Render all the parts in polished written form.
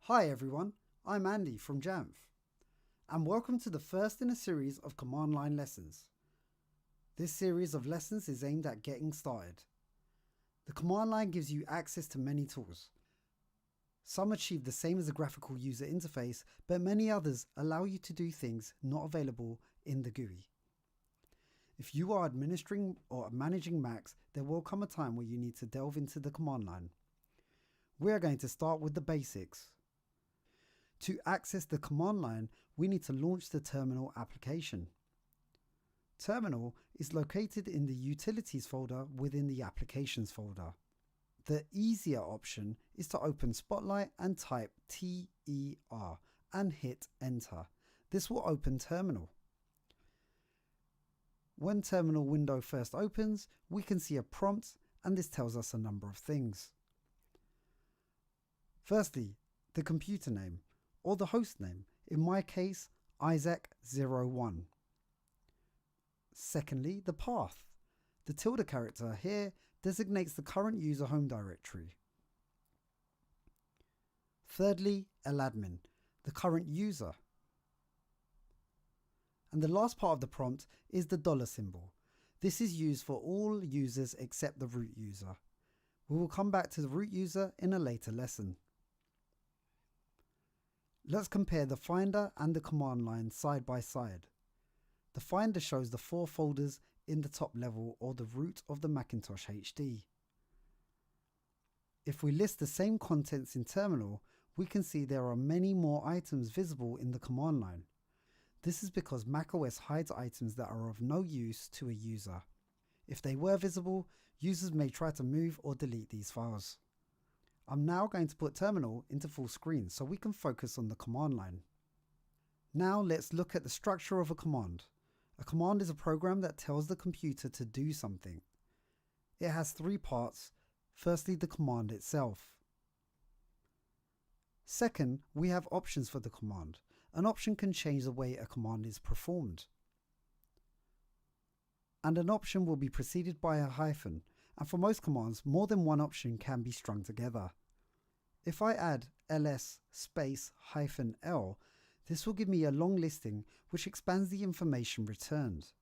Hi everyone, I'm Andy from Jamf, and welcome to the first in a series of command line lessons. This series of lessons is aimed at getting started. The command line gives you access to many tools. Some achieve the same as a graphical user interface, but many others allow you to do things not available in the GUI. If you are administering or managing Macs, there will come a time where you need to delve into the command line. We are going to start with the basics. To access the command line, we need to launch the terminal application. Terminal is located in the Utilities folder within the Applications folder. The easier option is to open Spotlight and type TER and hit Enter. This will open Terminal. When Terminal window first opens, we can see a prompt, and this tells us a number of things. Firstly, the computer name, or the host name, in my case, Isaac01. Secondly, the path. The tilde character here designates the current user home directory. Thirdly, eladmin, the current user. And the last part of the prompt is the dollar symbol. This is used for all users except the root user. We will come back to the root user in a later lesson. Let's compare the Finder and the command line side by side. The Finder shows the 4 folders in the top level, or the root of the Macintosh HD. If we list the same contents in Terminal, we can see there are many more items visible in the command line. This is because macOS hides items that are of no use to a user. If they were visible, users may try to move or delete these files. I'm now going to put Terminal into full screen so we can focus on the command line. Now let's look at the structure of a command. A command is a program that tells the computer to do something. It has 3 parts. Firstly, the command itself. Second, we have options for the command. An option can change the way a command is performed. And an option will be preceded by a hyphen, and for most commands, more than one option can be strung together. If I add ls space -l, this will give me a long listing which expands the information returned.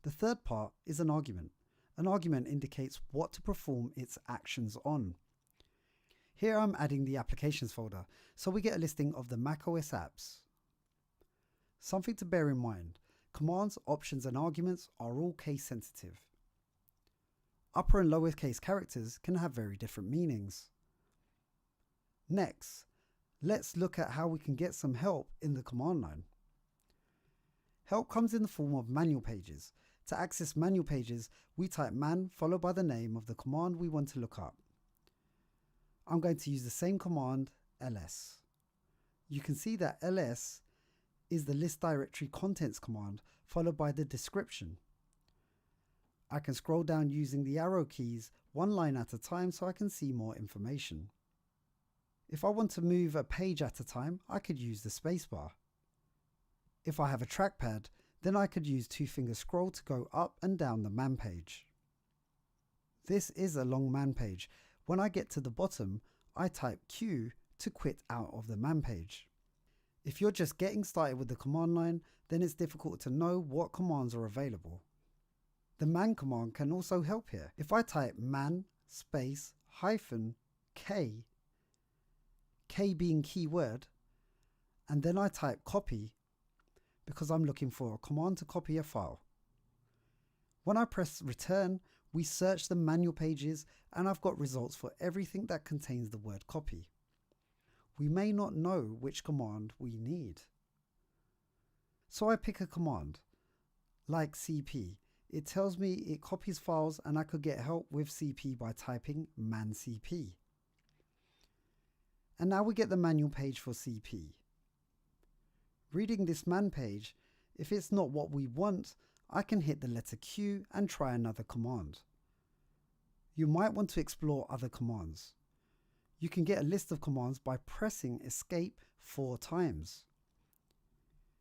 The third part is an argument. An argument indicates what to perform its actions on. Here I'm adding the Applications folder, so we get a listing of the macOS apps. Something to bear in mind, commands, options and arguments are all case sensitive. Upper and lowercase characters can have very different meanings. Next, let's look at how we can get some help in the command line. Help comes in the form of manual pages. To access manual pages, we type man followed by the name of the command we want to look up. I'm going to use the same command, ls. You can see that ls is the list directory contents command followed by the description. I can scroll down using the arrow keys 1 line at a time so I can see more information. If I want to move a page at a time, I could use the spacebar. If I have a trackpad, then I could use 2-finger scroll to go up and down the man page. This is a long man page. When I get to the bottom, I type Q to quit out of the man page. If you're just getting started with the command line, then it's difficult to know what commands are available. The man command can also help here. If I type man space -k, K being keyword, and then I type copy because I'm looking for a command to copy a file. When I press return, we search the manual pages and I've got results for everything that contains the word copy. We may not know which command we need. So I pick a command, like cp. It tells me it copies files and I could get help with cp by typing man cp. And now we get the manual page for cp. Reading this man page, if it's not what we want, I can hit the letter Q and try another command. You might want to explore other commands. You can get a list of commands by pressing escape 4 times.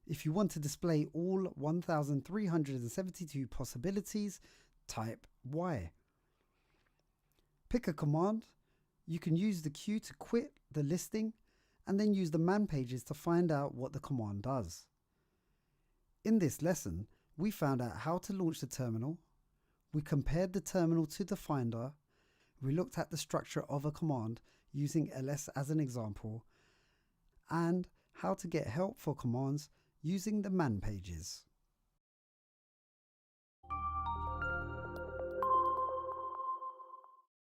If you want to display all 1372 possibilities, type Y. Pick a command, You can use the queue to quit the listing and then use the man pages to find out what the command does. In this lesson, we found out how to launch the terminal, we compared the terminal to the finder, we looked at the structure of a command using ls as an example, and how to get help for commands using the man pages.